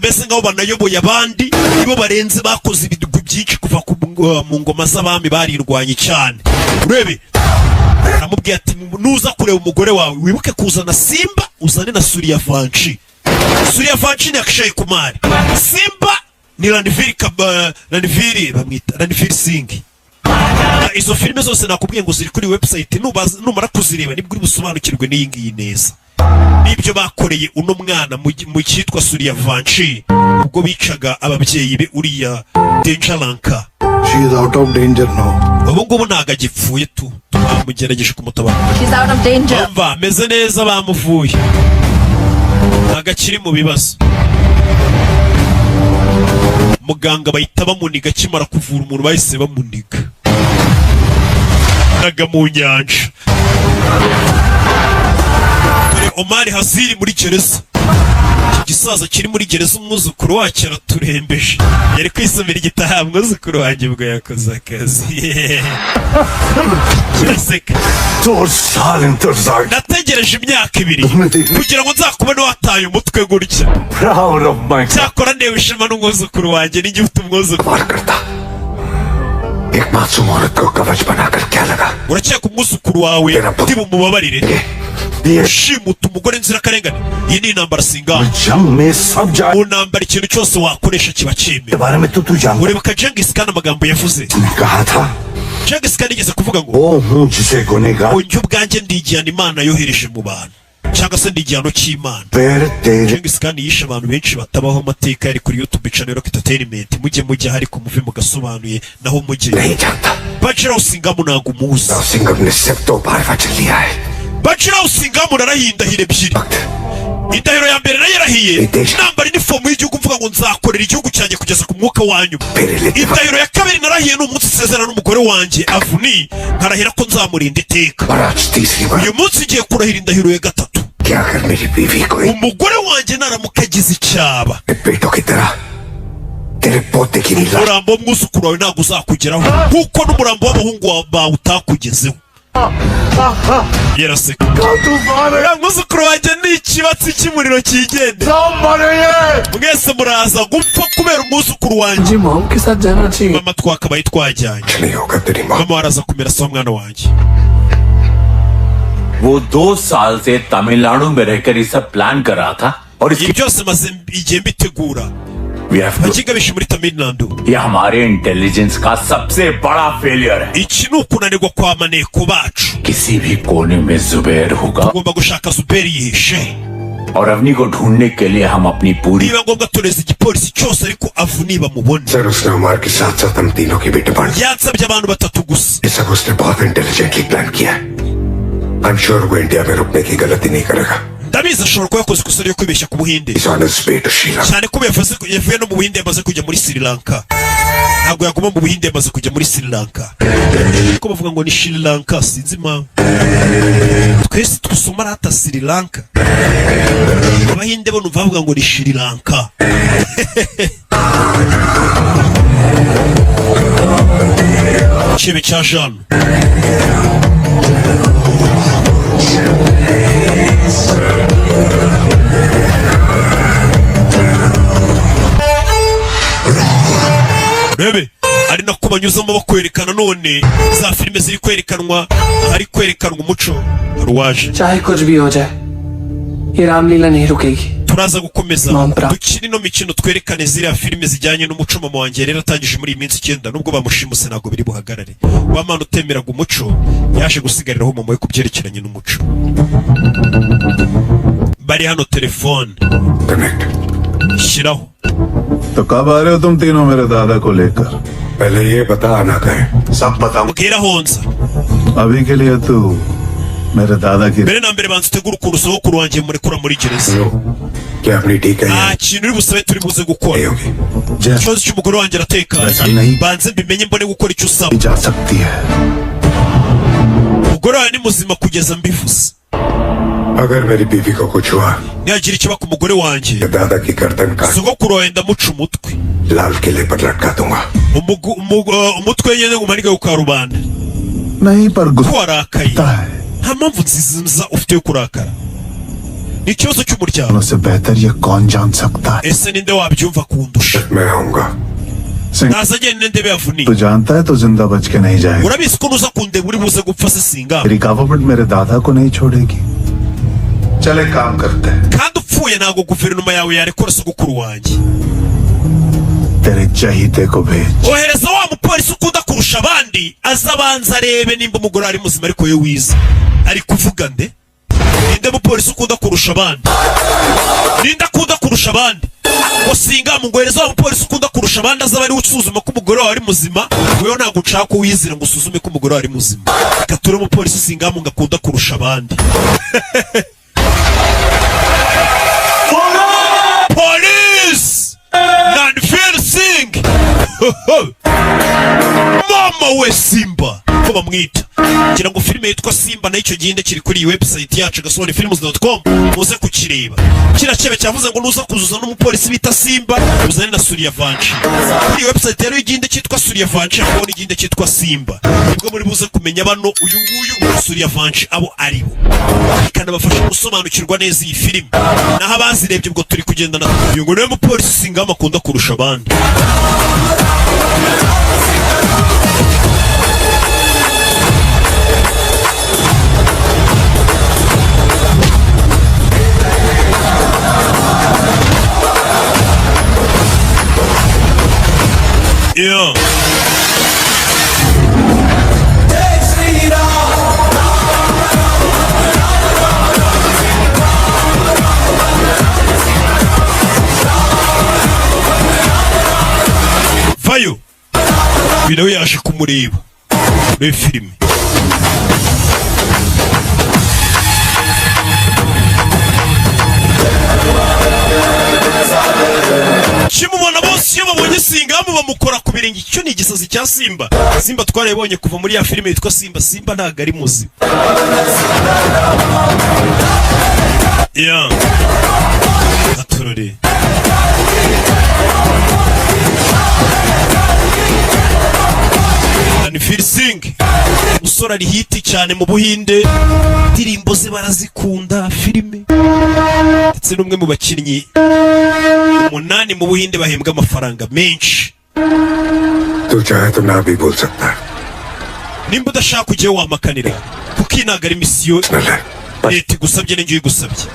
bameze nk'aho banayoboye abandi nibo barenze bakoze ibintu byinshi kuva mu ngoma z'abami barirwanye cyane. Urebe aramubwiye ati nuza kureba umugore wawe wibuke kuzana Simba uzane na Suryavanshi. Suryavanshi ni Akshay Kumar, Simba ni Ranveer bamwita Ranveer Singh. Izo filime zose nakubwiye ngo ziri kuri website, numara kuzireba nibwo uri busobanukirwe n'iyi ngiyi neza. Nibyo bakoreye uno mwana mu cyitwa Suryavanshi ubwo bicaga ababyeyi be uriya Danger Lanka. She is out of danger now. Ubu ngubu ntago agipfuye tu, bamugerageje kumutabara. She's out of danger. Umva meze neza bamuvuye, ntago akiri mu bibazo. Muganga bahita bamuniga, akimara kuvura umuntu bahise bamuniga naga mu nyanja. Dore Omar Haziri muri gereza, igisaza kiri muri gereza umwuzukuru wacyo araturembeje, yari kwisomera igitaha umwuzukuru wanjye ubwo yakoze akazi. Kiraseka. Nategereje imyaka 2 kugira ngo nzakubone wataye umutwe gutya. Cyakora ndewe ishema n'umwuzukuru wanjye n'igihe ufite umwuzukuru. Urakeka umwuzukuru wawe ndi bumubabarire? Shimuta umugore nzirakarengane, iyi ni intambara singana. Mu ntambara ikintu cyose wakoresha kiba cyemewe. Ureba ka Genghis Khan amagambo yavuze. Genghis Khan yigeze kuvuga ngo njye ubwanjye ndi igihano Imana yohereje mu bantu, cyangwa se ndi igihano cy'Imana. Genghis Khan yishe abantu benshi batabaho, amateka yari kuri YouTube channel Rock Entertainment, mujye hari ku muve mugasobanuye naho mujye. Bajira Singam ntago umuzi. Bajira Singam narahindahire ebyiri. Indahiro ya mbere nayo yarahiye, nambara inifomu y'igihugu mvuga ngo nzakorera igihugu cyanjye kugeza ku mwuka wanyu. Indahiro ya kabiri narahiye n'umunsi sezerana n'umugore wanjye Avuni, nkarahira ko nzamurinda iteka. Uyu munsi ngiye kurahira indahiro ya gatatu. Umugore wanjye naramuka agize icyaba, umurambo w'umwuzukuru wawe ntabwo uzakugeraho, kuko n'umurambo w'abahungu bawe utakugezeho. Yaraseka. Umwuzukuru wanjye ni ikibatsi cy'umuriro kigende. Mwese muraza gupfa kubera umwuzukuru wanjye. Mama twakabaye twajyanye. Mama waraza kumera so mwana wanjye. वो 2 साल से तमिलनाडु में रहकर ये सब प्लान कर रहा था और ये byose maze igihe mbitegura. Bakigabisha muri Tamilnadu. ये हमारे इंटेलिजेंस का सबसे बड़ा फेलियर है. Iki ni ukunanirwa kwa maneko bacu. किसी भी कोने में जुबैर होगा. Tugomba gushaka Zuberi yishe. और अवनी को ढूंढने के लिए हम अपनी पूरी niba ngombwa tureze igipolisi cyose ariko Avuni bamubone. Sir उसने उमर के साथ हम तीनों की बेटे बांट. Yansabye abantu batatu gusa. ये सब उसने बहुत इंटेलिजेंटली प्लान किया. I'm sure वो इंडिया में रुकने की गलती नहीं करेगा. Ndabizi ashobora kuba yakoze ikosa ryo kwibeshya ku Buhinde. He's on his way to Sri Lanka. Cyane ko yavuye no mu Buhinde yamaze kujya muri Sri Lanka. Ntabwo yaguma mu Buhinde yamaze kujya muri Sri Lanka. Ko bavuga ngo ni Sri Lanka sinzi impamvu. Twese twusoma rata Sri Lanka. Abahinde bo numva bavuga ngo ni Sri Lanka. Chebe cha Jean. Rebe ari nako banyuzamo bakwerekana none za filime ziri kwerekanwa, hari kwerekanwa umuco ruwaje. चाहे कुछ भी हो जाए ये रामलीला नहीं रुकेगी. Turaza gukomeza dukina ino mikino twerekane ziriya filime zijyanye n'umuco. Mama wanjye rero atangije muri iyi minsi 9 nubwo bamushimuse ntabwo biri buhagarare. Wamana utemeraga umuco yaje gusigariraho mama we kubyerekeranye n'umuco. Bari hano telefone shiraho. तो कब आ रहे हो तुम तीनों मेरे दादा को लेकर? पहले ये बता आना कहे. सब बता. Mbwira honza. अभी के लिए तू मेरे दादा की. Mbere na mbere banze tegura ukuntu sokuru wanjye murekura muri gereza. क्या अपनी ठीक है? Kintu uri busabe turi buze gukora. Ikibazo cy'umugore wanjye aratekanye. Banze mbimenye mbone gukora icyo usaba. जा सकती है. Umugore wawe ni muzima kugeza mbivuze. अगर मेरी बीवी को कुछ हुआ, nihagira ikiba ku mugore wanjye, दादा की गर्दन का sogokuru wawe ndamuca umutwe. लाल किले पर लटका दूंगा. Umutwe nyine ngumanike ku karubanda. नहीं पर गुस्सा warakaye. Nta mpamvu nziza ufite yo kurakara. ni ikibazo cy'umuryango. उससे बेहतर ये कौन जान सकता है? ese ninde wabyumva kundusha? मैं आऊंगा। naza agenda ndebe yavuniye. तू जानता है तो जिंदा बच के नहीं जाएगा। urabizi ko nuza kundeba uri buze gupfa se Singama. मेरी गवर्नमेंट मेरे दादा को नहीं छोड़ेगी। चले काम करते हैं। kandi upfuye ntabwo guverinoma yawe yarekora sogokuru wanjye. तेरे चहीते को भेज। ohereza wa mupolisi ukunda kurusha abandi aza abanza arebe nimba umugore ari muzima ariko we wize. ari kuvuga nde? ninde mupolisi ukunda kurusha abandi? ninde akunda kurusha abandi? ngo Singama ngo ohereza wa mupolisi ukunda kurusha abandi aza bari usuzuma ko umugore wawe ari muzima. wewe ntabwo ushaka ko wizira ngo usuzume ko umugore wawe ari muzima. reka ture umupolisi Singama ngo akunda kurusha abandi. Police! Ranveer Singh! Mama we Simba! Ko bamwita. Ngira ngo filime yitwa Simba na icyo gihinde kiri kuri iyi website yacu gasohorefilms.com muze kukireba. Kira cebe cyavuze ngo nuza kuzuza n'umupolisi bita Simba uzane na Suryavanshi. Iyi website yari igihinde cyitwa Suryavanshi aho igihinde cyitwa Simba. Ubwo muri buze kumenya bano uyu nguyu Suryavanshi abo ari bo. Ikanabafasha gusobanukirwa neza iyi filime. Naho abazirebye ubwo turi kugendana uyu ngo niwe mupolisi Singama akunda kurusha abandi. Yeah. Vayo. Binawe yaje kumureba. Muri filime. Kimubona bose iyo babonye Singama bamukora ku birenge. Icyo ni igisazi cya Simba. Simba twarabonye kuva muri ya filime yitwa Simba. Simba ntago ari muzima. Yeah. Aturore. Ranveer Singh umusore ari hiti cyane mu Buhinde, indirimbo ze barazikunda, filime ndetse n'umwe mu bakinnyi 8 mu Buhinde bahembwa amafaranga menshi. तू चाहे तो ना भी बोल सकता है। nimba udashaka ujye wamakanira kuko iyi ntabwo ari misiyo leta igusabye n'ingiyo igusabye.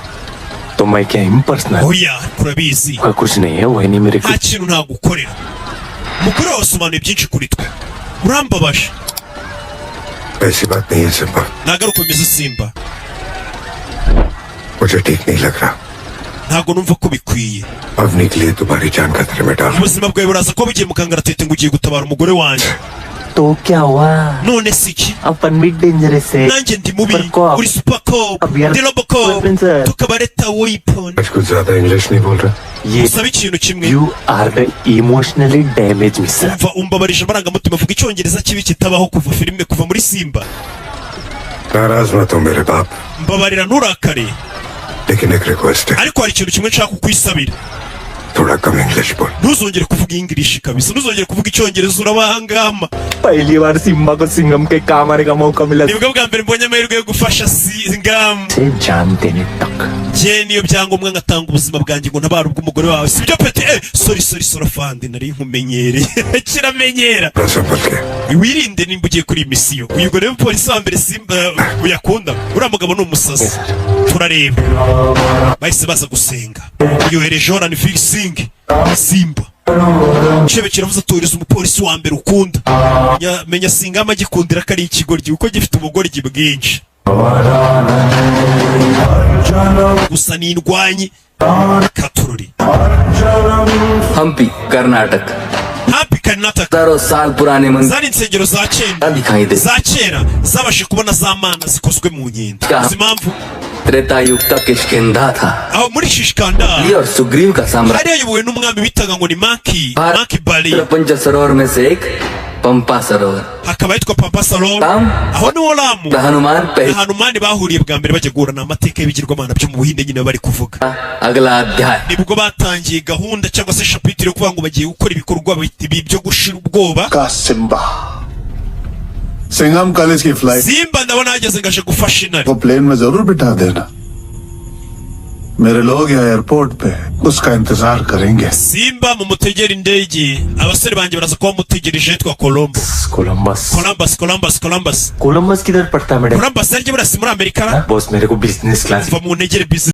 तो मैं क्या impersonal? oya kurabizi कोई कुछ नहीं है, वही नहीं मेरे nta kintu ntagukorera. umugore wawe asobanuye byinshi kuri twe, urambabaje. ऐसी बात नहीं है Simba, ntabwo ari uko bimeze Simba. मुझे ठीक नहीं लग रहा। ntabwo numva ko bikwiye. Avani के लिए तुम्हारी जान खतरे में डाल। ubuzima bwawe buraza ko bugiye mu kangaratete ngo ugiye gutabara umugore wanjye. तो क्या हुआ? none si iki? अपन भी डेंजरस है। nanjye ndi mubi, Supercop. uri Supercop, Abiyar- ndi Robocop, Princess. tukaba leta weapon. आज कुछ ज्यादा इंग्लिश नहीं बोल रहा। ये usaba ikintu kimwe. you are the emotionally damaged mister. umva umbabarije amarangamutima, avuga icyongereza kibi kitabaho kuva filime kuva muri Simba. नाराज मत हो मेरे बाप, mbabarira nturakare, लेकिन एक रिक्वेस्ट है, ariko hari ikintu kimwe nshaka kukwisabira. थोड़ा कम इंग्लिश बोल। ntuzongere kuvuga English kabisa, ntuzongere kuvuga icyongereza urabahangama. पहली बार सिम्बा को सिंघम के काम आने का मौका मिला nibwo bwa mbere mbonye amahirwe yo gufasha Singama. से जान देने तक। je niyo byangombwa ngatanga ubuzima bwanjye ngo ntabare ubw'umugore wawe, sibyo pete? Sorry fandi, nari nkumenyereye. kiramenyera. संभल के wirinde nimba ugiye kuri iyi misiyo. uyu ngo niwe polisi wa mbere Simba uyakunda. uriya mugabo ni umusazi. turareba bahise baza gusenga, yoherejeho Ranveer Singh Simba. Chebe kiravuze atoreza umupolisi wa mbere ukunda. menya Singama agikundira ko ari ikigoryi kuko gifite ubugoryi bwinshi. gusa ni indwanyi. Katururi Hampi Karnataka Happy Karnataka. हजारों साल पुराने मंदिर zari insengero za kera दिखाई दे za kera zabashe kubona za mana zikozwe mu nkende. uzi impamvu? Treta युग का किष्किंधा था aho muri Shishkanda ये और सुग्रीव का साम्राज्य hari yayobowe n'umwami bitaga ngo ni Maki Bali, पंच सरोवर में से एक पंपा सरोवर hakaba yitwa Papa Salon. Ram. aho niho Ramu Hanuman na पहला Hanumani bahuriye bwa mbere bajya guhura n'amateka y'ibigirwamana byo mu Buhinde nyine bari kuvuga. अगला अध्याय nibwo batangiye gahunda cyangwa se chapitre yo kuvuga ngo bagiye gukora ibikorwa byo gushira ubwoba. का सिम्बा सिंघम कॉलेज की flight Simba ndabona hageze ngaje gufasha intare. को प्लेन में जरूर बिठा देना मेरे लोग यहाँ एयरपोर्ट पे उसका इंतजार करेंगे। simba mumutegera indege abasore banjye baraza kuba mutegereje yitwa Colombo Columbus Columbus Columbus किधर पड़ता है madam? Columbus aribyo burasi muri Amerika boss मेरे को business class va mu ntegere business